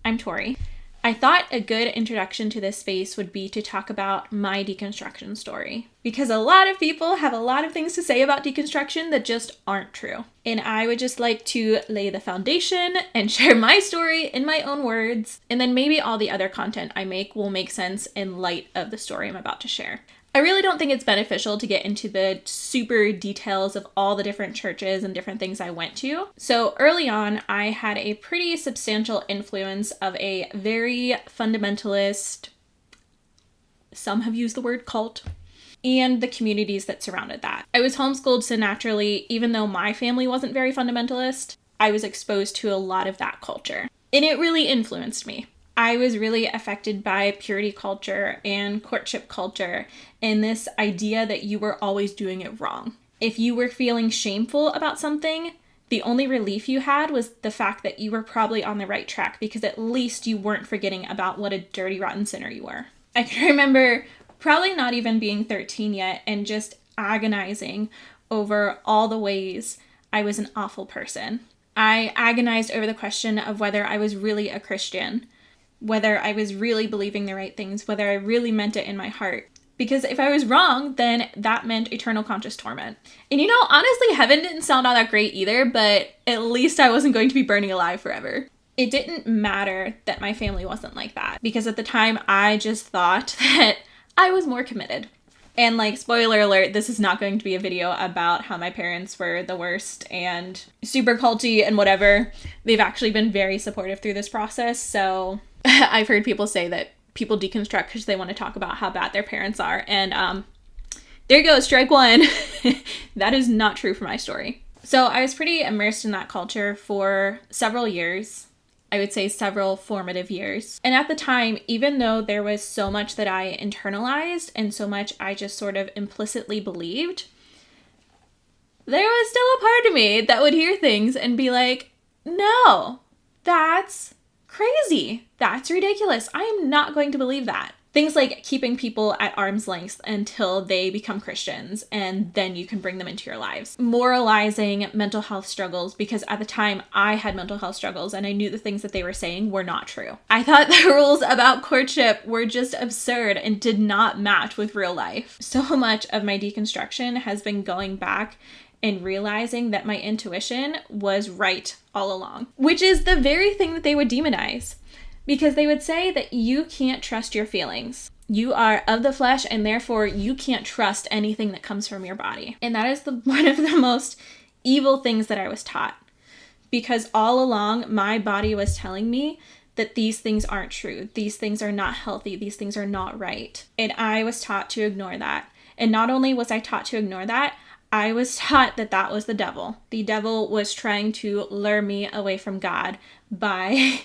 I'm Tori. I thought a good introduction to this space would be to talk about my deconstruction story, because a lot of people have a lot of things to say about deconstruction that just aren't true. And I would just like to lay the foundation and share my story in my own words, and then maybe all the other content I make will make sense in light of the story I'm about to share. I really don't think it's beneficial to get into the super details of all the different churches and different things I went to. So early on, I had a pretty substantial influence of a very fundamentalist, some have used the word cult, and the communities that surrounded that. I was homeschooled, so naturally, even though my family wasn't very fundamentalist, I was exposed to a lot of that culture. And it really influenced me. I was really affected by purity culture and courtship culture and this idea that you were always doing it wrong. If you were feeling shameful about something, the only relief you had was the fact that you were probably on the right track, because at least you weren't forgetting about what a dirty, rotten sinner you were. I can remember probably not even being 13 yet and just agonizing over all the ways I was an awful person. I agonized over the question of whether I was really a Christian, whether I was really believing the right things, whether I really meant it in my heart. Because if I was wrong, then that meant eternal conscious torment. And honestly, heaven didn't sound all that great either, but at least I wasn't going to be burning alive forever. It didn't matter that my family wasn't like that, because at the time I just thought that I was more committed. And spoiler alert, this is not going to be a video about how my parents were the worst and super culty and whatever. They've actually been very supportive through this process. So I've heard people say that people deconstruct because they want to talk about how bad their parents are. And there you go, strike one. That is not true for my story. So I was pretty immersed in that culture for several years. I would say several formative years. And at the time, even though there was so much that I internalized and so much I just sort of implicitly believed, there was still a part of me that would hear things and be like, no, that's crazy. That's ridiculous. I am not going to believe that. Things like keeping people at arm's length until they become Christians, and then you can bring them into your lives. Moralizing mental health struggles, because at the time I had mental health struggles and I knew the things that they were saying were not true. I thought the rules about courtship were just absurd and did not match with real life. So much of my deconstruction has been going back and realizing that my intuition was right all along, which is the very thing that they would demonize. Because they would say that you can't trust your feelings. You are of the flesh, and therefore you can't trust anything that comes from your body. And that is one of the most evil things that I was taught. Because all along, my body was telling me that these things aren't true. These things are not healthy. These things are not right. And I was taught to ignore that. And not only was I taught to ignore that, I was taught that that was the devil. The devil was trying to lure me away from God by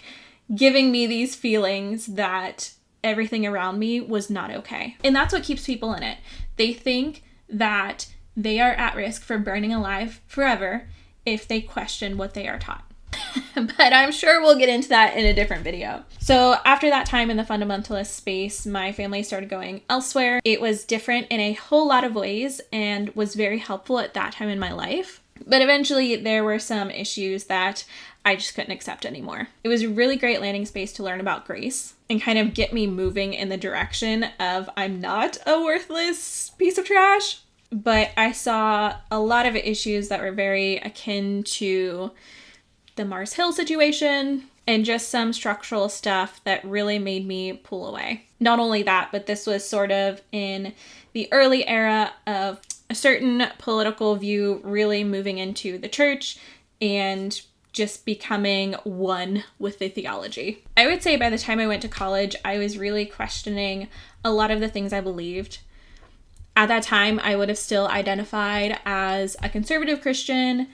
giving me these feelings that everything around me was not okay. And that's what keeps people in it. They think that they are at risk for burning alive forever if they question what they are taught. But I'm sure we'll get into that in a different video. So after that time in the fundamentalist space, my family started going elsewhere. It was different in a whole lot of ways and was very helpful at that time in my life. But eventually there were some issues that I just couldn't accept anymore. It was a really great landing space to learn about grace and kind of get me moving in the direction of I'm not a worthless piece of trash. But I saw a lot of issues that were very akin to the Mars Hill situation and just some structural stuff that really made me pull away. Not only that, but this was sort of in the early era of a certain political view really moving into the church and just becoming one with the theology. I would say by the time I went to college, I was really questioning a lot of the things I believed. At that time, I would have still identified as a conservative Christian.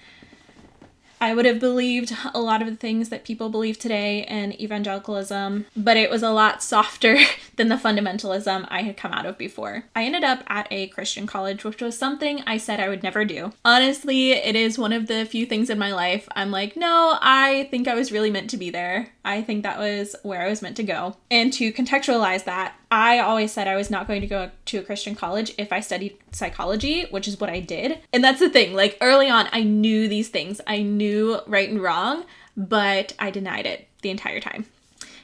I would have believed a lot of the things that people believe today in evangelicalism, but it was a lot softer than the fundamentalism I had come out of before. I ended up at a Christian college, which was something I said I would never do. Honestly, it is one of the few things in my life I'm like, no, I think I was really meant to be there. I think that was where I was meant to go. And to contextualize that, I always said I was not going to go to a Christian college if I studied psychology, which is what I did. And that's the thing, early on, I knew these things. I knew right and wrong, but I denied it the entire time.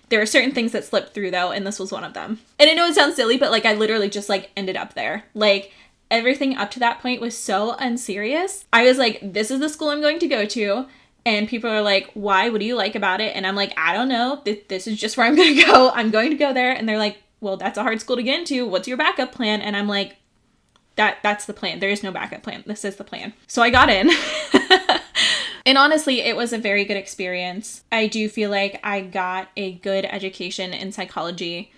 There were certain things that slipped through though, and this was one of them. And I know it sounds silly, but like I literally just like ended up there. Like everything up to that point was so unserious. I was like, this is the school I'm going to go to. And people are like, why? What do you like about it? And I'm like, I don't know. This is just where I'm going to go. I'm going to go there. And they're like, well, that's a hard school to get into. What's your backup plan? And I'm like, that's the plan. There is no backup plan. This is the plan. So I got in. And honestly, it was a very good experience. I do feel like I got a good education in psychology.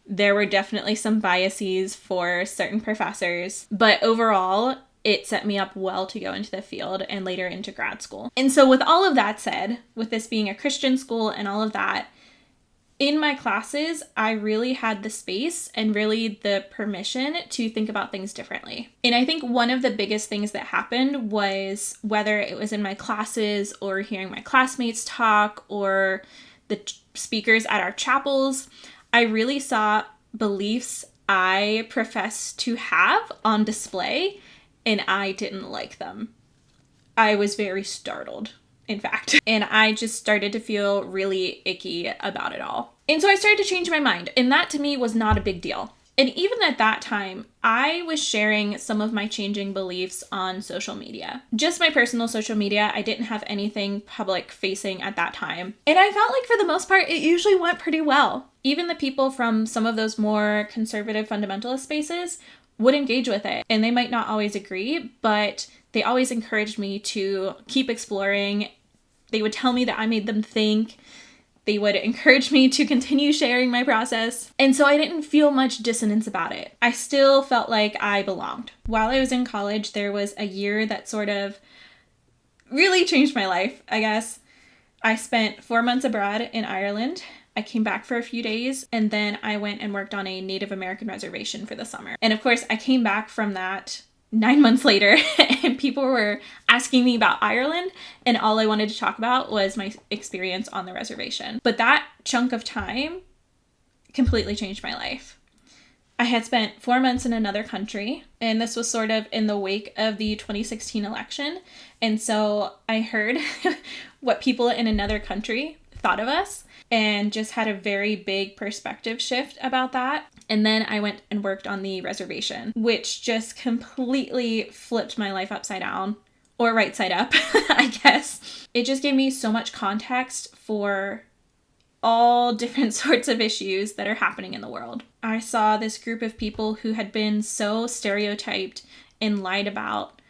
There were definitely some biases for certain professors, but overall, it set me up well to go into the field and later into grad school. And so with all of that said, with this being a Christian school and all of that, in my classes, I really had the space and really the permission to think about things differently. And I think one of the biggest things that happened was, whether it was in my classes or hearing my classmates talk or the speakers at our chapels, I really saw beliefs I professed to have on display, and I didn't like them. I was very startled, in fact. And I just started to feel really icky about it all. And so I started to change my mind. And that to me was not a big deal. And even at that time, I was sharing some of my changing beliefs on social media. Just my personal social media. I didn't have anything public facing at that time. And I felt like for the most part, it usually went pretty well. Even the people from some of those more conservative fundamentalist spaces would engage with it. And they might not always agree, but they always encouraged me to keep exploring. They would tell me that I made them think. They would encourage me to continue sharing my process. And so I didn't feel much dissonance about it. I still felt like I belonged. While I was in college, there was a year that sort of really changed my life, I guess. I spent 4 months abroad in Ireland. I came back for a few days, and then I went and worked on a Native American reservation for the summer. And of course, I came back from that 9 months later, and people were asking me about Ireland, and all I wanted to talk about was my experience on the reservation. But that chunk of time completely changed my life. I had spent 4 months in another country, and this was sort of in the wake of the 2016 election. And so I heard what people in another country thought of us, and just had a very big perspective shift about that. And then I went and worked on the reservation, which just completely flipped my life upside down, or right side up, I guess. It just gave me so much context for all different sorts of issues that are happening in the world. I saw this group of people who had been so stereotyped and lied about.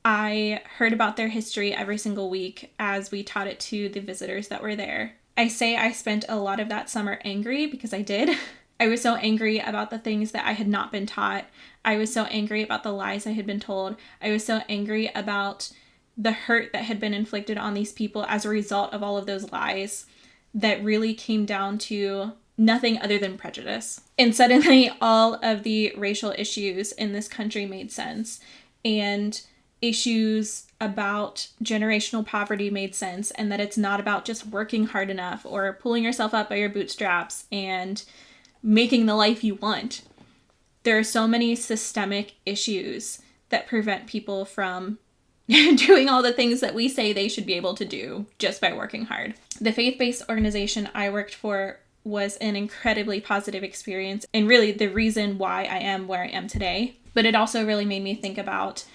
I heard about their history every single week as we taught it to the visitors that were there. I say I spent a lot of that summer angry, because I did. I was so angry about the things that I had not been taught. I was so angry about the lies I had been told. I was so angry about the hurt that had been inflicted on these people as a result of all of those lies that really came down to nothing other than prejudice. And suddenly all of the racial issues in this country made sense, and issues about generational poverty made sense, and that it's not about just working hard enough or pulling yourself up by your bootstraps and making the life you want. There are so many systemic issues that prevent people from doing all the things that we say they should be able to do just by working hard. The faith-based organization I worked for was an incredibly positive experience, and really the reason why I am where I am today. But it also really made me think about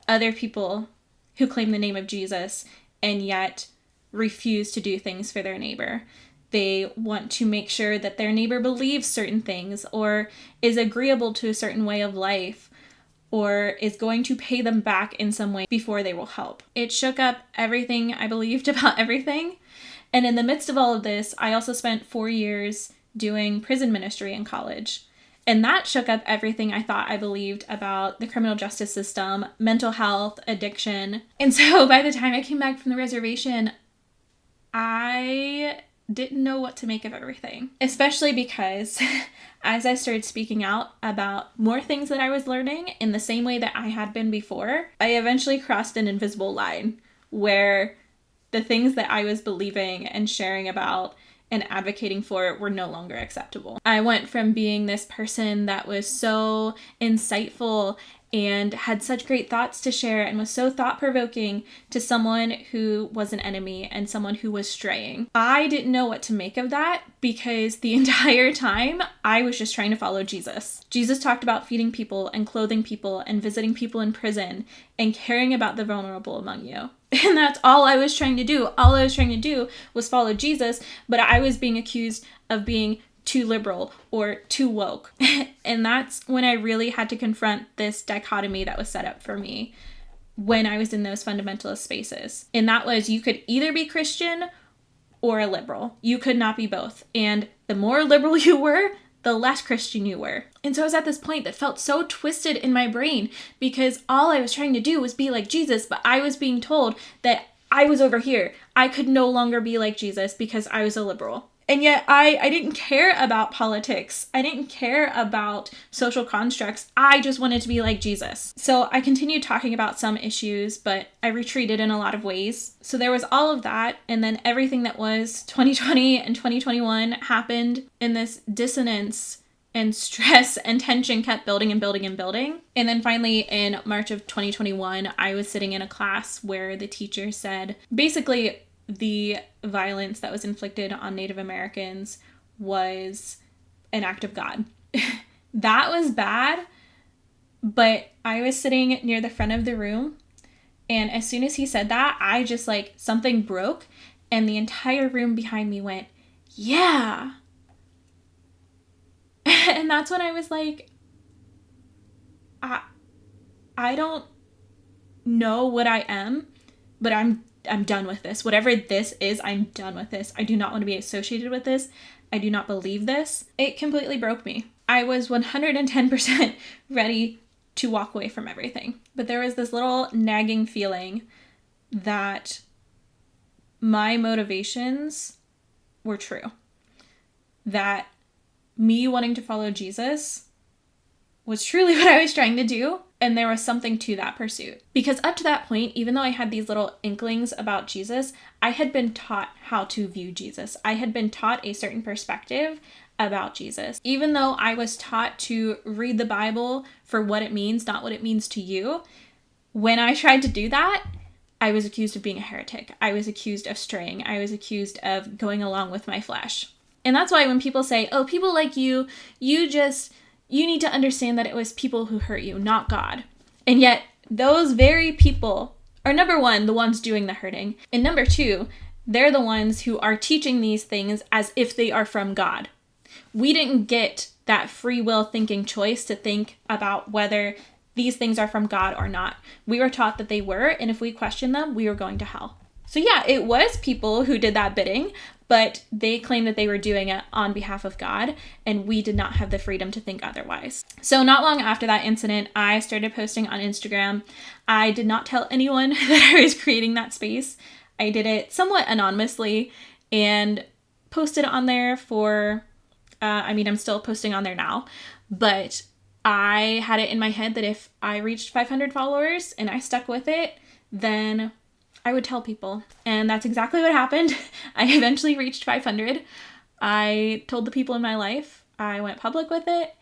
other people who claim the name of Jesus and yet refuse to do things for their neighbor. They want to make sure that their neighbor believes certain things, or is agreeable to a certain way of life, or is going to pay them back in some way before they will help. It shook up everything I believed about everything. And in the midst of all of this, I also spent 4 years doing prison ministry in college. And that shook up everything I thought I believed about the criminal justice system, mental health, addiction. And so by the time I came back from the reservation, I didn't know what to make of everything. Especially because as I started speaking out about more things that I was learning in the same way that I had been before, I eventually crossed an invisible line where the things that I was believing and sharing about and advocating for were no longer acceptable. I went from being this person that was so insightful and had such great thoughts to share and was so thought-provoking to someone who was an enemy and someone who was straying. I didn't know what to make of that because the entire time I was just trying to follow Jesus. Jesus talked about feeding people and clothing people and visiting people in prison and caring about the vulnerable among you. And that's all I was trying to do. All I was trying to do was follow Jesus, but I was being accused of being too liberal or too woke. And that's when I really had to confront this dichotomy that was set up for me when I was in those fundamentalist spaces. And that was, you could either be Christian or a liberal. You could not be both. And the more liberal you were, the less Christian you were. And so I was at this point that felt so twisted in my brain because all I was trying to do was be like Jesus, but I was being told that I was over here. I could no longer be like Jesus because I was a liberal. And yet I didn't care about politics. I didn't care about social constructs. I just wanted to be like Jesus. So I continued talking about some issues, but I retreated in a lot of ways. So there was all of that. And then everything that was 2020 and 2021 happened, and this dissonance and stress and tension kept building and building and building. And then finally in March of 2021, I was sitting in a class where the teacher said, basically, the violence that was inflicted on Native Americans was an act of God. That was bad, but I was sitting near the front of the room, and as soon as he said that, I just something broke, and the entire room behind me went, yeah. And that's when I was like, I don't know what I am, but I'm done with this. Whatever this is, I'm done with this. I do not want to be associated with this. I do not believe this. It completely broke me. I was 110% ready to walk away from everything. But there was this little nagging feeling that my motivations were true. That me wanting to follow Jesus was truly what I was trying to do. And there was something to that pursuit. Because up to that point, even though I had these little inklings about Jesus, I had been taught how to view Jesus. I had been taught a certain perspective about Jesus. Even though I was taught to read the Bible for what it means, not what it means to you, when I tried to do that, I was accused of being a heretic. I was accused of straying. I was accused of going along with my flesh. And that's why when people say, oh, people like you need to understand that it was people who hurt you, not God. And yet, those very people are, number one, the ones doing the hurting. And number two, they're the ones who are teaching these things as if they are from God. We didn't get that free will thinking choice to think about whether these things are from God or not. We were taught that they were, and if we questioned them, we were going to hell. So yeah, it was people who did that bidding, but they claimed that they were doing it on behalf of God, and we did not have the freedom to think otherwise. So not long after that incident, I started posting on Instagram. I did not tell anyone that I was creating that space. I did it somewhat anonymously and posted on there for, I'm still posting on there now, but I had it in my head that if I reached 500 followers and I stuck with it, then I would tell people. And that's exactly what happened. I eventually reached 500. I told the people in my life. I went public with it.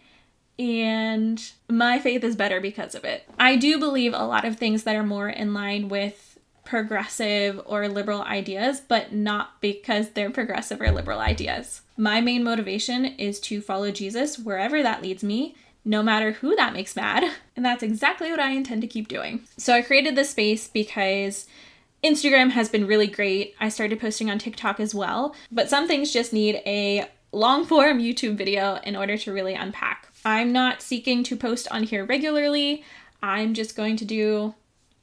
And my faith is better because of it. I do believe a lot of things that are more in line with progressive or liberal ideas, but not because they're progressive or liberal ideas. My main motivation is to follow Jesus wherever that leads me, no matter who that makes mad. And that's exactly what I intend to keep doing. So I created this space because Instagram has been really great. I started posting on TikTok as well, but some things just need a long form YouTube video in order to really unpack. I'm not seeking to post on here regularly. I'm just going to do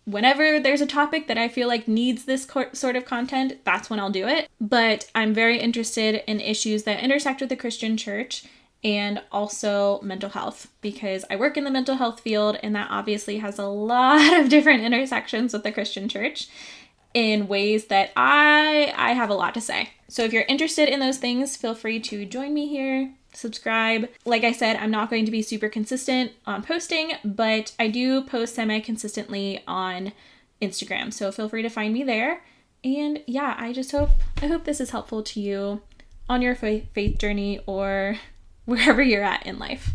whenever there's a topic that I feel like needs this sort of content, that's when I'll do it. But I'm very interested in issues that intersect with the Christian church and also mental health, because I work in the mental health field, and that obviously has a lot of different intersections with the Christian church in ways that I have a lot to say. So if you're interested in those things, feel free to join me here, subscribe. Like I said, I'm not going to be super consistent on posting, but I do post semi-consistently on Instagram. So feel free to find me there. And yeah, I hope this is helpful to you on your faith journey or wherever you're at in life.